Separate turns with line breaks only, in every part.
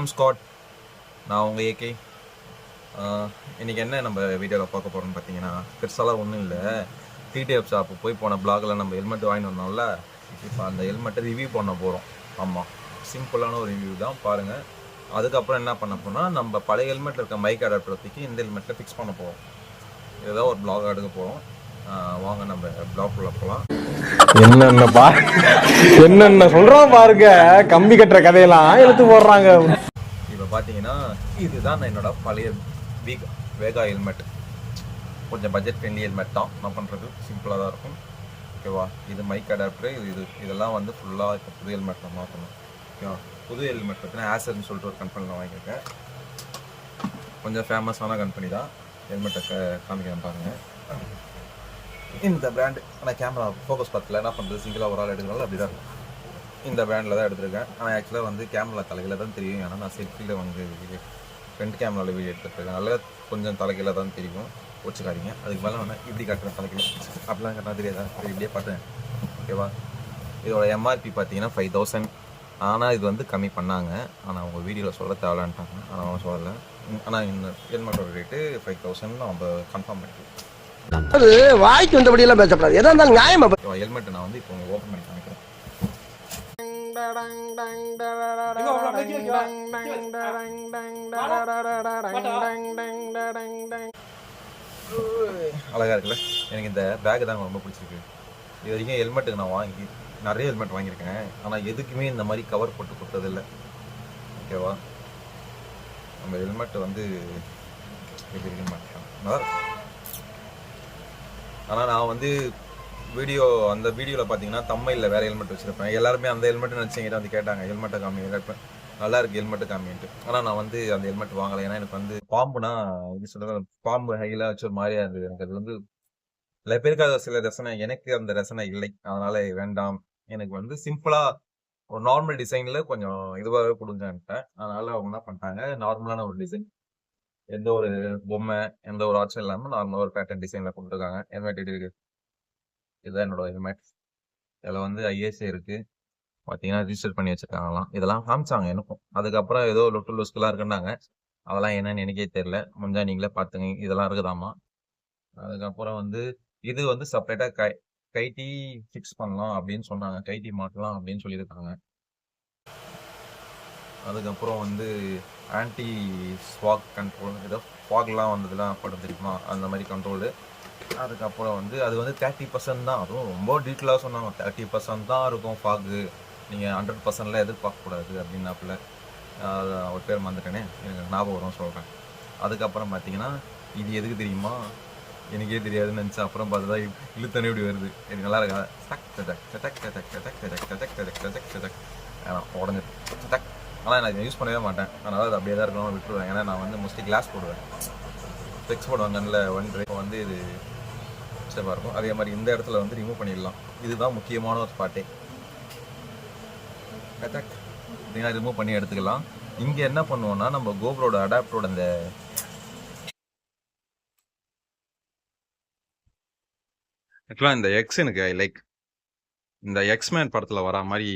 வணக்கம் ஸ்காட். நான் உங்கள் ஏகே. இன்றைக்கி என்ன நம்ம வீடியோவில் பார்க்க போகிறோம்னு பார்த்தீங்கன்னா, பெருசாலாம் ஒன்றும் இல்லை. டிடிஎஃப் ஷாப்பு போய் போன பிளாகில் நம்ம ஹெல்மெட் வாங்கிட்டு வந்தோம்ல, இப்போ அந்த ஹெல்மெட்டை ரிவ்யூ பண்ண போகிறோம். ஆமாம், சிம்பிளான ஒரு ரிவ்யூ தான், பாருங்கள். அதுக்கப்புறம் என்ன பண்ண போனால், நம்ம பழைய ஹெல்மெட்டில் இருக்க மைக் அடாப்டர் தூக்கி இந்த ஹெல்மெட்டில் ஃபிக்ஸ் பண்ண போகிறோம். இதுதான் ஒரு பிளாக் எடுக்க போகிறோம். வாங்க நம்ம பிளாக்குள்ளே போகலாம்.
என்னென்ன சொல்றோம் பாருங்க, கம்பி கட்டுற கதையெல்லாம் எடுத்து போடுறாங்க.
இப்போ பார்த்தீங்கன்னா இதுதான் என்னோட பழைய வேகா ஹெல்மெட். கொஞ்சம் பட்ஜெட் ஃப்ரெண்ட்லி ஹெல்மெட் தான். நான் பண்ணுறது சிம்பிளாக தான் இருக்கும். ஓகேவா? இது மைக் அடாப்டரு, இதெல்லாம் வந்து ஃபுல்லாக இப்போ புது ஹெல்மெட் நான் மாற்றணும். ஓகேவா? புது ஹெல்மெட் பார்த்தீங்கன்னா ஆசர்னு சொல்லிட்டு ஒரு கம்பெனியில் வாங்கியிருக்கேன். கொஞ்சம் ஃபேமஸான கம்பெனி தான். ஹெல்மெட்டை காமிக்கிறேன் பாருங்கள். இந்த பிராண்டு. ஆனால் கேமரா ஃபோக்கஸ் பார்த்துல என்ன பண்ணுறது, சிங்கிளாக ஒரு ஆள் எடுக்கிறனால அப்படி தான் இருக்கும். இந்த பிராண்டில் தான் எடுத்திருக்கேன். ஆனால் ஆக்சுவலாக வந்து கேமரா தலைகளில் தான் தெரியும். ஏன்னா நான் செல்ஃபியில் வந்து ஃப்ரண்ட் கேமராவில் வீடியோ எடுத்துருக்கேன். நல்லா கொஞ்சம் தலைகளில் தான் தெரியும். வச்சுக்காதீங்க. அதுக்கு மேலே வேணால் இப்படி காட்டுறேன் தலைக்கில். அப்படிலாம் கட்டினா தெரியாதா? இப்படியே பார்த்தேன். ஓகேவா? இதோட எம்ஆர்பி பார்த்தீங்கன்னா 5000. ஆனால் இது வந்து கம்மி பண்ணாங்க. ஆனால் அவங்க வீடியோவில் சொல்ல தேவைலான்ட்டாங்க. ஆனால் அவங்க சொல்லலை. ஆனால் இந்த ஹெல்மெட்டோட ரேட்டு 5000 நம்ம கன்ஃபார்ம் பண்ணிக்கலாம்.
அது வாய்க்கு வந்தபடியெல்லாம் பேசப்படாது. எதா இருந்தாலும் நியாயமா.
ஹெல்மெட் நான் வந்து இப்போ ஓப்பன் பண்ணி காமிக்கிறேன். அழகா இருக்குல்ல? எனக்கு இந்த பேக் தான் ரொம்ப பிடிச்சிருக்கு. இது வரைக்கும் ஹெல்மெட்டுக்கு நான் நிறைய ஹெல்மெட் வாங்கியிருக்கேன். ஆனால் எதுக்குமே இந்த மாதிரி கவர் போட்டு கொடுத்ததில்லை. ஓகேவா? நம்ம ஹெல்மெட் வந்து எப்படி இருக்க மாட்டேன். நல்லா இருக்கும். ஆனால் நான் வந்து அந்த வீடியோவில் பார்த்தீங்கன்னா தம்மையில் வேறு ஹெல்மெட் வச்சுருப்பேன். எல்லாருமே அந்த ஹெல்மெட்டு நினச்சிங்கிட்ட வந்து கேட்டாங்க, ஹெல்மெட்டை காமி கேட்பேன், நல்லா இருக்குது ஹெல்மெட்டு காமின்ட்டு. ஆனால் நான் வந்து அந்த ஹெல்மெட் வாங்கலை. ஏன்னா எனக்கு வந்து பாம்புனா எப்படி சொல்கிறது, பாம்பு ஹைலாக வச்சு ஒரு மாதிரியாக இருந்தது. எனக்கு அது வந்து சில பேருக்கு அது சில ரசனை, எனக்கு அந்த ரசனை இல்லை. அதனால் வேண்டாம், எனக்கு வந்து சிம்பிளாக ஒரு நார்மல் டிசைனில் கொஞ்சம் இதுவாகவே கொடுங்கன்ட்டேன். அதனால் அவங்க என்ன பண்ணிட்டாங்க, நார்மலான ஒரு டிசைன், எந்த ஒரு பொம்மை எந்த ஒரு ஆப்ஷன் இல்லாமல் நார்மலாக ஒரு பேட்டர்ன் டிசைனில் கொடுத்துருக்காங்க. ஹெல்மெட் இருக்குது. இதுதான் என்னோட ஹெல்மெட். இதில் வந்து ஐஏசி இருக்குது. பார்த்தீங்கன்னா ரிஜிஸ்டர் பண்ணி வச்சுருக்காங்களாம். இதெல்லாம் காமிச்சாங்க எனக்கும். அதுக்கப்புறம் ஏதோ லொட்டு லொஸ்கெலாம் இருக்குன்னாங்க. அதெல்லாம் என்னன்னு எனக்கே தெரில. முடிஞ்சா நீங்களே பார்த்துங்க. இதெல்லாம் இருக்குதாமா. அதுக்கப்புறம் வந்து இது வந்து செப்பரேட்டாக கைட்டி ஃபிக்ஸ் பண்ணலாம் அப்படின்னு சொன்னாங்க. கைட்டி மாட்டலாம் அப்படின்னு சொல்லியிருக்காங்க. அதுக்கப்புறம் வந்து ஆன்டி ஸ்வாக் கண்ட்ரோல், ஏதோ ஃபாக்லாம் வந்ததுலாம் படம் தெரியுமா, அந்த மாதிரி கண்ட்ரோலு. அதுக்கப்புறம் வந்து அது வந்து 30% தான். அதுவும் ரொம்ப டீட்டெயிலாக சொன்னாங்க. 30% தான் இருக்கும் ஃபாகு, நீங்கள் 100%லாம் எதிர்பார்க்கக்கூடாது அப்படின்னாப்புல. ஒரு பேர் மறந்துட்டேனே, எனக்கு ஞாபகம் வரும் சொல்கிறேன். அதுக்கப்புறம் பார்த்தீங்கன்னா இது எதுக்கு தெரியுமா, எனக்கே தெரியாதுன்னு நினச்சேன். அப்புறம் பார்த்தா இழுத்தனே இப்படி வருது. எனக்கு நல்லா இருக்கா, டக் டக் டக் டக் டக் டக் டக் டக் டக் டக் டக் உடஞ்சி டக். ஆனால் நான் யூஸ் பண்ணவே மாட்டேன். அதனால் அது அப்படியே தான் இருக்கணும், விட்டுருவேன். ஏன்னா நான் வந்து மோஸ்ட்லி கிளாஸ் போடுவேன், ஸ்பெக்ஸ் போடுவாங்கல்ல, வந்து இது ஸ்டெப்பாக இருக்கும். அதே மாதிரி இந்த இடத்துல வந்து ரிமூவ் பண்ணிடலாம். இதுதான் முக்கியமான ஒரு ஸ்பாட்டே. அப்படின்னா ரிமூவ் பண்ணி எடுத்துக்கலாம். இங்கே என்ன பண்ணுவோம்னா, நம்ம கோப்ரோட அடாப்டரோட அந்த ஆக்சுவலாக இந்த எக்ஸ் எனக்கு லைக் இந்த எக்ஸ்மேன் படத்தில் வரா மாதிரி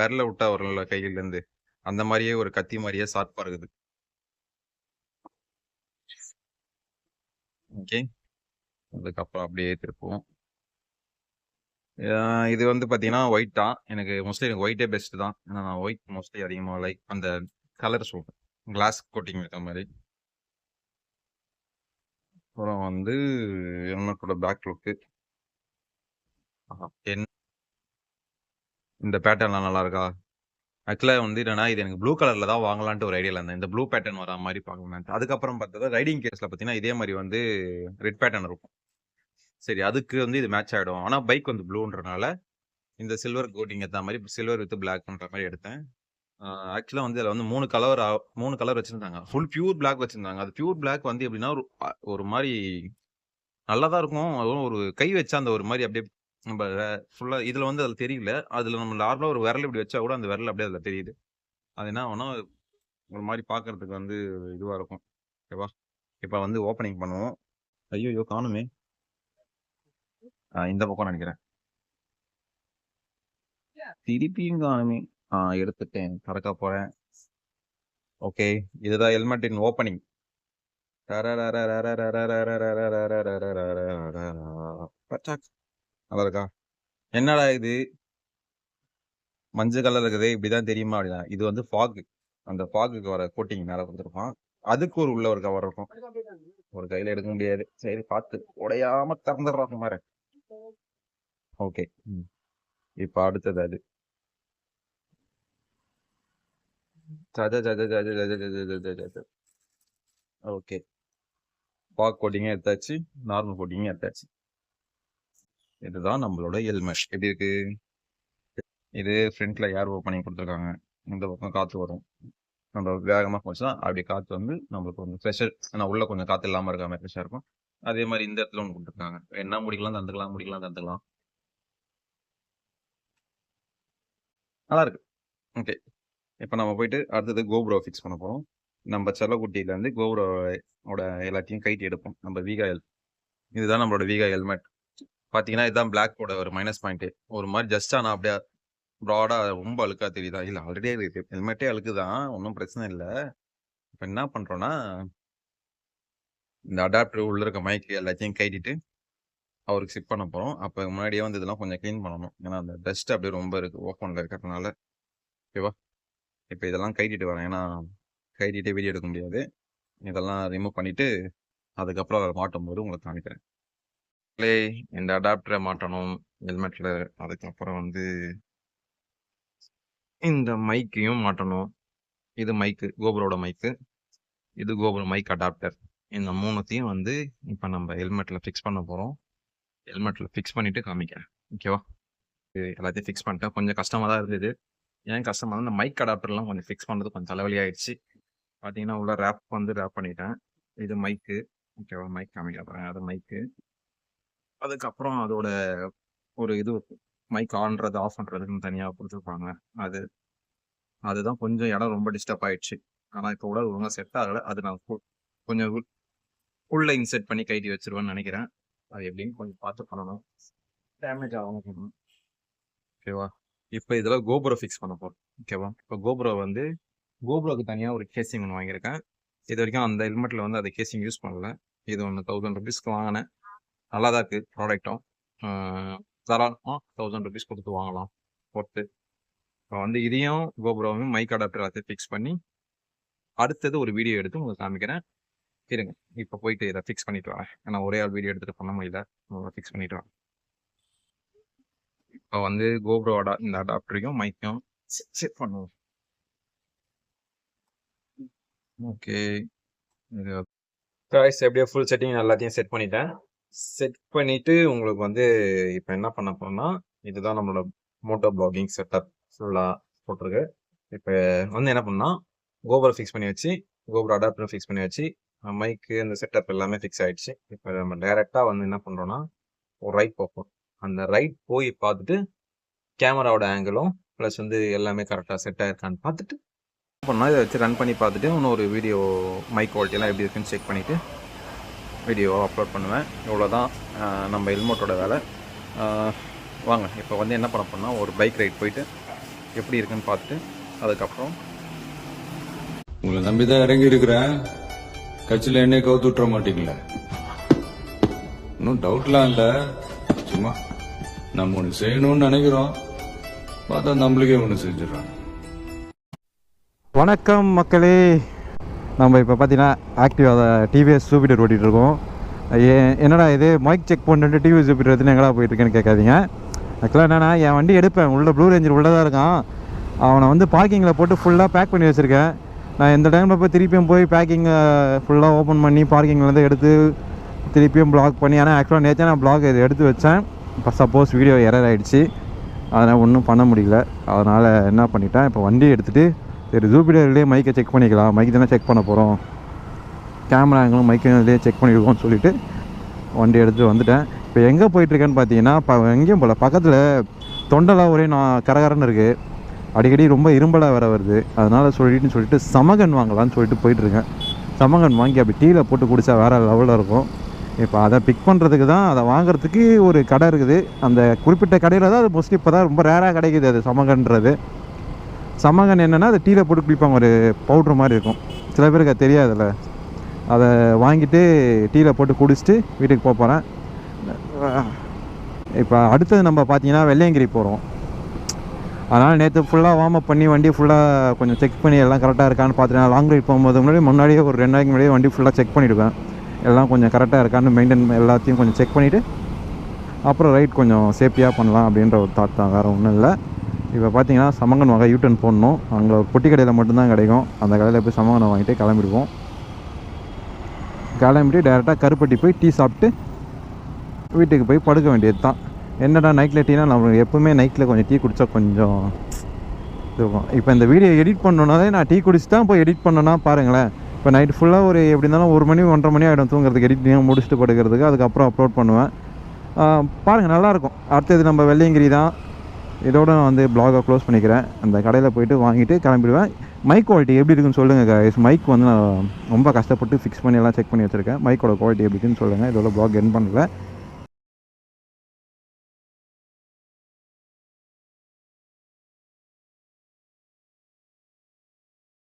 விரல விட்டா வரல கையிலேருந்து, அந்த மாதிரியே ஒரு கத்தி மாதிரியே ஷார்ப்பாக இருக்குது. ஓகே, அதுக்கப்புறம் அப்படியே திருப்புவோம். இது வந்து பார்த்தீங்கன்னா ஒயிட் தான். எனக்கு ஒயிட்டே பெஸ்ட்டு தான். ஏன்னா நான் ஒயிட் மோஸ்ட்லி அதிகமாக லைக் அந்த கலர் சொல்கிறேன், கிளாஸ் கோட்டிங் இருக்க மாதிரி. அப்புறம் வந்து ஹெல்மெட்டோட பேக் லுக்கு இந்த பேட்டர்ன்லாம் நல்லா இருக்கா. ஆக்சுவலாக வந்து என்னன்னா, இது எனக்கு ப்ளூ கலரில் தான் வாங்கலான்ட்டு ஒரு ஐடியாவில் இருந்தேன், இந்த ப்ளூ பேட்டர்ன் வரா மாதிரி பார்க்கலான்ட்டு. அதுக்கப்புறம் பார்த்தா ரைடிங் கேஸில் பார்த்தீங்கன்னா இதே மாதிரி வந்து ரெட் பேட்டர்ன் இருக்கும். சரி, அதுக்கு வந்து இது மேட்ச் ஆகிடும். ஆனால் பைக் வந்து ப்ளூன்றனால இந்த சில்வர் கோட்டிங் ஏற்ற மாதிரி சில்வர் வித் பிளாக்ன்ற மாதிரி எடுத்தேன். ஆக்சுவலாக வந்து அதில் வந்து மூணு கலர் வச்சுருந்தாங்க. ஃபுல் பியூர் பிளாக் வச்சுருந்தாங்க. அது பியூர் பிளாக் வந்து எப்படின்னா ஒரு மாதிரி நல்லா தான் இருக்கும். அதுவும் ஒரு கை வச்சா அந்த ஒரு மாதிரி அப்படியே நம்ம ஃபுல்லாக இதில் வந்து அதில் தெரியல. அதில் நம்ம நார்மலாக ஒரு விரல் இப்படி வச்சா கூட அந்த விரல் அப்படியே அதில் தெரியுது. அது என்ன ஆகும்னா ஒரு மாதிரி பார்க்கறதுக்கு வந்து இதுவாக இருக்கும். ஓகேவா? இப்போ வந்து ஓப்பனிங் பண்ணுவோம். ஐயோ காணுமே, இந்த பக்கம் நினைக்கிறேன், திருப்பியும் காணுமே. எடுத்துட்டேன், திறக்க போகிறேன். ஓகே, இதுதான் ஹெல்மெட்டின் ஓப்பனிங். நல்லா இருக்கா? என்னடா இது மஞ்சள் கலர் இருக்குது, இப்படிதான் தெரியுமா அப்படின்னா, இது வந்து ஃபாக். அந்த ஃபாகுக்கு வர கோட்டிங் மேலே கொடுத்துருப்பான். அதுக்கு உள்ள ஒரு கவர் இருக்கும். ஒரு கையில எடுக்க முடியாது. சரி பார்த்து உடையாம திறந்துடுறாங்க மாதிரி. ஓகே, இப்போ அடுத்தது அது ஓகே, ஃபாக் கோட்டிங்கே எடுத்தாச்சு, நார்மல் கோட்டிங்கே எடுத்தாச்சு. இதுதான் நம்மளோட ஹெல்மெட். எப்படி இருக்கு? இது ஃப்ரண்ட்ல ஏர் ஓப்பனிங் கொடுத்துருக்காங்க. இந்த பக்கம் காற்று வரும். நம்ம வேகமாக போச்சுன்னா அப்படி காற்று வந்து நம்மளுக்கு கொஞ்சம் ப்ரெஷர், ஆனால் உள்ள கொஞ்சம் காற்று இல்லாமல் இருக்க மாதிரி ப்ரெஷர் இருக்கும். அதே மாதிரி இந்த இடத்துல ஒன்று கொடுத்துருக்காங்க. என்ன முடிக்கலாம் தந்துக்கலாம், முடிக்கலாம் தந்துக்கலாம். நல்லா இருக்கு. ஓகே, இப்போ நம்ம போயிட்டு அடுத்தது கோப்ரோ ஃபிக்ஸ் பண்ண போகிறோம். நம்ம செல்லக்குட்டியிலேருந்து கோப்ரோட எல்லாத்தையும் கைட்டி எடுப்போம். நம்ம விகாஎல், இதுதான் நம்மளோட விகா ஹெல்மெட். பார்த்தீங்கன்னா இதுதான் பிளாக்கோட ஒரு மைனஸ் பாயிண்ட்டு. ஒரு மாதிரி ஜஸ்ட் ஆனால் அப்படியே ப்ராடாக ரொம்ப அழுக்கா தெரியுதா? இல்லை, ஆல்ரெடி இருக்குது ஹெல்மெட்டே அழுக்கு தான், ஒன்றும் பிரச்சனை இல்லை. இப்போ என்ன பண்ணுறோன்னா, இந்த அடாப்டர் உள்ள இருக்க மைக்கு எல்லாத்தையும் கைட்டிட்டு அவருக்கு செக் பண்ண போகிறோம். அப்போ முன்னாடியே வந்து இதெல்லாம் கொஞ்சம் க்ளீன் பண்ணணும். ஏன்னா அந்த டஸ்ட் அப்படியே ரொம்ப இருக்குது ஓப்பனில் இருக்கிறதுனால. ஓகேவா? இப்போ இதெல்லாம் கைட்டிட்டு வரேன். ஏன்னா கைட்டிட்டு வீடியோ எடுக்க முடியாது. இதெல்லாம் ரிமூவ் பண்ணிவிட்டு அதுக்கப்புறம் அதை மாட்டும் போது உங்களுக்கு காமிக்கிறேன். இந்த அடாப்டரை மாட்டணும் ஹெல்மெட்டில். அதுக்கப்புறம் வந்து இந்த மைக்கையும் மாட்டணும். இது மைக்கு, கோபுரோட மைக்கு. இது கோபுரோ மைக் அடாப்டர். இந்த மூணுத்தையும் வந்து இப்போ நம்ம ஹெல்மெட்டில் ஃபிக்ஸ் பண்ண போகிறோம். ஹெல்மெட்டில் ஃபிக்ஸ் பண்ணிவிட்டு காமிக்கிறேன். ஓகேவா? இது எல்லாத்தையும் ஃபிக்ஸ் பண்ணிட்டேன். கொஞ்சம் கஷ்டமாக தான் இருந்தது. ஏன் கஷ்டமாக இந்த மைக் அடாப்டர்லாம் கொஞ்சம் ஃபிக்ஸ் பண்ணுறது கொஞ்சம் தலைவலி ஆயிடுச்சு. பார்த்தீங்கன்னா உள்ள ரேப் பண்ணிட்டேன். இது மைக்கு. ஓகேவா? மைக் காமிக்கிறேன். அது மைக்கு. அதுக்கப்புறம் அதோட ஒரு இது மைக் ஆன்றது ஆஃப் பண்ணுறதுன்னு தனியாக கொடுத்துருப்பாங்க. அதுதான் கொஞ்சம் இடம் ரொம்ப டிஸ்டர்ப் ஆயிடுச்சு. ஆனால் இப்போ கூட ஒழுங்காக செட் ஆகலை. அது நான் கொஞ்சம் உள்ள இன்செர்ட் பண்ணி கைட்டி வச்சிருவேன்னு நினைக்கிறேன். அது எப்படின்னு கொஞ்சம் பார்த்து பண்ணணும். டேமேஜ் ஆகணும். ஓகேவா? இப்போ இதில் கோபுரோ ஃபிக்ஸ் பண்ண போகிறோம். ஓகேவா? இப்போ கோபுரோவுக்கு தனியாக ஒரு கேசிங் ஒன்று வாங்கியிருக்கேன். இது வரைக்கும் அந்த ஹெல்மெட்டில் வந்து அது கேசிங் யூஸ் பண்ணல. இது ஒன்று 1000 rupeesக்கு வாங்கினேன். நல்லா தான் இருக்குது ப்ராடக்ட்டும். தாராளமாக 1000 rupees கொடுத்து வாங்கலாம் பொறுத்து. இப்போ வந்து இதையும் கோபுரோவையும் மைக் அடாப்டர் எல்லாத்தையும் ஃபிக்ஸ் பண்ணி அடுத்தது ஒரு வீடியோ எடுத்து உங்களுக்கு காமிக்கிறேன். இருங்க, இப்போ போயிட்டு இதை ஃபிக்ஸ் பண்ணிட்டு வரேன். ஏன்னா ஒரே ஆள் வீடியோ எடுத்துகிட்டு பண்ண முடியல. ஃபிக்ஸ் பண்ணிட்டு வரேன். இப்போ வந்து கோபுரோட இந்த அடாப்டரையும் மைக்கையும் செட் பண்ணுவோம். ஓகே, எப்படியோ ஃபுல் செட்டிங் எல்லாத்தையும் செட் பண்ணிட்டேன். செட் பண்ணிவிட்டு உங்களுக்கு வந்து இப்போ என்ன பண்ண போகிறோம்னா, இதுதான் நம்மளோட மோட்டோ ப்ளாகிங் செட்டப் ஃபுல்லாக போட்டிருக்கு. இப்போ வந்து என்ன பண்ணால் கோபுரோ ஃபிக்ஸ் பண்ணி வச்சு, கோபுரோ அடாப்டர் ஃபிக்ஸ் பண்ணி வச்சு, மைக்கு இந்த செட்டப் எல்லாமே ஃபிக்ஸ் ஆகிடுச்சு. இப்போ நம்ம டைரெக்டாக வந்து என்ன பண்ணுறோன்னா ஒரு ரைட் பார்ப்போம். அந்த ரைட் போய் பார்த்துட்டு கேமராவோட ஆங்கிளும் ப்ளஸ் வந்து எல்லாமே கரெக்டாக செட் ஆகிருக்கான்னு பார்த்துட்டு பண்ணால் இதை வச்சு ரன் பண்ணி பார்த்துட்டு இன்னொரு வீடியோ மைக் குவாலிட்டியெல்லாம் எப்படி இருக்குன்னு செக் பண்ணிவிட்டு வீடியோவை அப்லோட் பண்ணுவேன். இவ்வளோதான் நம்ம ஹெல்மெட்டோட வேலை. வாங்க இப்போ வந்து என்ன பண்ண போனால் ஒரு பைக் ரைட் போயிட்டு எப்படி இருக்குன்னு பார்த்துட்டு அதுக்கப்புறம்
உங்களை நம்பி தான் இறங்கி இருக்கிறேன். கட்சியில் என்னை கவுத்து விட்டுற மாட்டீங்களா? இன்னும் டவுட்லாம் இல்லை. சும்மா நம்ம ஒன்று செய்யணும்னு நினைக்கிறோம், பார்த்தா நம்மளுக்கே ஒன்று செஞ்சிடறாங்க.
வணக்கம் மக்களே. நம்ம இப்போ பார்த்தீங்கன்னா ஆக்டிவ் டிவிஎஸ் ஜூபிட்டர் ஓட்டிகிட்ருக்கோம். என்னடா இது மைக் செக் பண்ணிட்டு டிவிஎஸ் ஜூபிட்டர் எடுத்துன்னு எங்கடா போயிட்டுருக்கேன்னு கேட்காதீங்க. ஆக்சுவலாக என்னென்னா என் வண்டி எடுப்பேன், உள்ள ப்ளூ ரேஞ்சர் உள்ளே தான் இருக்கான். அவனை வந்து பார்க்கிங்கில் போட்டு ஃபுல்லாக பேக் பண்ணி வச்சுருக்கேன். நான் எந்த டைமில் போய் திருப்பியும் போய் பேக்கிங்கை ஃபுல்லாக ஓப்பன் பண்ணி பார்க்கிங்லேருந்து எடுத்து திருப்பியும் பிளாக் பண்ணி, ஆனால் ஆக்சுவலாக நேற்று நான் பிளாக் இது எடுத்து வச்சேன். இப்போ சப்போஸ் வீடியோ எரர் ஆகிடுச்சு, அதனால் ஒன்றும் பண்ண முடியல. அதனால் என்ன பண்ணிட்டேன், இப்போ வண்டி எடுத்துகிட்டு சரி ஜூபிட்டர்லேயே மைக்கை செக் பண்ணிக்கலாம், மைக்கு தானே செக் பண்ண போகிறோம், கேமரா ஆங்கிளும் மைக்கையும் இதுலேயே செக் பண்ணிடுவோம்னு சொல்லிவிட்டு வண்டி எடுத்துகிட்டு வந்துட்டேன். இப்போ எங்கே போயிட்டுருக்கேன்னு பார்த்தீங்கன்னா எங்கேயும் போல் பக்கத்தில் தொண்டெல்லாம் ஒரே கரகரன்னு இருக்குது, அடிக்கடி ரொம்ப இரும்பலாக வேறு வருது. அதனால் சொல்லிட்டு சமகன் வாங்கலான்னு சொல்லிட்டு போயிட்டுருக்கேன். சமகன் வாங்கி அப்படி டீயில் போட்டு குடித்தா வேறு லெவலில் இருக்கும். இப்போ அதை பிக் பண்ணுறதுக்கு தான், அதை வாங்குறதுக்கு ஒரு கடை இருக்குது. அந்த குறிப்பிட்ட கடையில் தான் அது மோஸ்ட்லி இப்போ தான் ரொம்ப ரேராக கிடைக்குது அது சமகன்றது. சமங்கன் என்னென்னா அது டீயில் போட்டு குடிப்பாங்க, ஒரு பவுட்ரு மாதிரி இருக்கும், சில பேருக்கு அது தெரியாதுல்ல. அதை வாங்கிட்டு டீயில் போட்டு குடிச்சிட்டு வீட்டுக்கு போகிறேன். இப்போ அடுத்தது நம்ம பார்த்தீங்கன்னா வெள்ளையங்கிரி போகிறோம். அதனால் நேற்று ஃபுல்லாக வார்ம் அப் பண்ணி வண்டி ஃபுல்லாக கொஞ்சம் செக் பண்ணி எல்லாம் கரெக்டாக இருக்கான்னு பார்த்துட்டேன். லாங் ரைட் போகும்போது முன்னாடியே ஒரு 2 நாளைக்கு முன்னாடியே வண்டி ஃபுல்லாக செக் பண்ணிவிடுவேன், எல்லாம் கொஞ்சம் கரெக்டாக இருக்கான்னு மெயின்டைன் எல்லாத்தையும் கொஞ்சம் செக் பண்ணிவிட்டு அப்புறம் ரைட் கொஞ்சம் சேஃப்டியாக பண்ணலாம் அப்படின்ற ஒரு தாட் தான், வேறு ஒன்றும் இல்லை. இப்போ பார்த்தீங்கன்னா சமங்கன் வகை யூட்டன் போடணும், அங்கே ஒரு பொட்டி கடையில் மட்டும்தான் கிடைக்கும். அந்த கடையில் போய் சமங்கனை வாங்கிட்டு கிளம்பிடுவோம். கிளம்பிட்டு டேரெக்டாக கருப்பட்டி போய் டீ சாப்பிட்டு வீட்டுக்கு போய் படுக்க வேண்டியது தான். என்னடா நைட்டில் டீனா, நம்ம எப்போவுமே நைட்டில் கொஞ்சம் டீ குடித்தா கொஞ்சம் இருக்கும். இப்போ இந்த வீடியோ எடிட் பண்ணோன்னாலே நான் டீ குடிச்சு தான் போய் எடிட் பண்ணோன்னா பாருங்களேன். இப்போ நைட்டு ஃபுல்லாக ஒரு எப்படி இருந்தாலும் 1 மணி 1:30 மணி ஆகிடும் தூங்குறதுக்கு, எடிட்டிங்காக முடிச்சுட்டு படுக்கிறதுக்கு. அதுக்கப்புறம் அப்லோட் பண்ணுவேன். பாருங்கள் நல்லாயிருக்கும். அடுத்தது நம்ம வெள்ளையங்கிரி தான். இதோட நான் வந்து ப்ளாகை க்ளோஸ் பண்ணிக்கிறேன். அந்த கடையில் போய்ட்டு வாங்கிட்டு கிளம்பிடுவேன். மைக் குவாலிட்டி எப்படி இருக்குன்னு சொல்லுங்கள் கைஸ். மைக் வந்து நான் ரொம்ப கஷ்டப்பட்டு ஃபிக்ஸ் பண்ணி எல்லாம் செக் பண்ணி வச்சுருக்கேன். மைக்கோட குவாலிட்டி எப்படி இருக்குன்னு சொல்லுங்கள். இதோட ப்ளாக் என் பண்ணல.